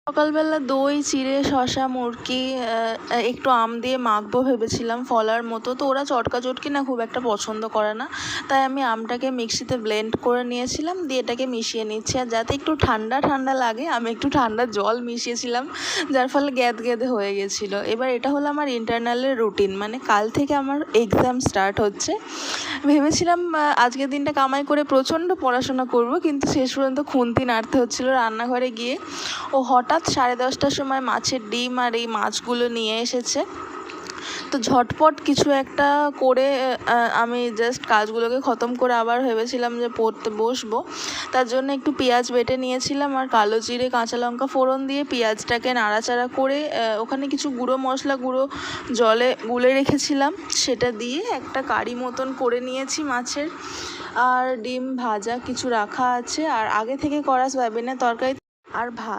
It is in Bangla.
সকালবেলা দই চিড়ে শসা মুরকি একটু আম দিয়ে মাখবো ভেবেছিলাম ফলার মতো। তো ওরা চটকা চটকি না খুব একটা পছন্দ করে না, তাই আমি আমটাকে মিক্সিতে ব্লেন্ড করে নিয়েছিলাম, দিয়ে এটাকে মিশিয়ে নিচ্ছি। আর যাতে একটু ঠান্ডা ঠান্ডা লাগে আমি একটু ঠান্ডা জল মিশিয়েছিলাম, যার ফলে গ্যাদে হয়ে গেছিলো। এবার এটা হলো আমার ইন্টারনালের রুটিন, মানে কাল থেকে আমার এক্সাম স্টার্ট হচ্ছে। ভেবেছিলাম আজকের দিনটা কামাই করে প্রচণ্ড পড়াশোনা করব, কিন্তু শেষ পর্যন্ত খুন্তি নাড়তে হচ্ছিলো রান্নাঘরে গিয়ে। ও হঠাৎ 10:30টার সময় মাছের ডিম আর এই মাছগুলো নিয়ে এসেছে। তো ঝটপট কিছু একটা করে আমি জাস্ট কাজগুলোকে খতম করে আবার ভেবেছিলাম যে পড়তে বসবো। তার জন্য একটু পেঁয়াজ বেটে নিয়েছিলাম আর কালো জিরে কাঁচা লঙ্কা ফোড়ন দিয়ে পেঁয়াজটাকে নাড়াচাড়া করে ওখানে কিছু গুঁড়ো মশলা জলে গুলে রেখেছিলাম, সেটা দিয়ে একটা কারি মতন করে নিয়েছি মাছের। আর ডিম ভাজা কিছু রাখা আছে, আর আগে থেকে করা সয়াবিনের তরকারি আর ভাত।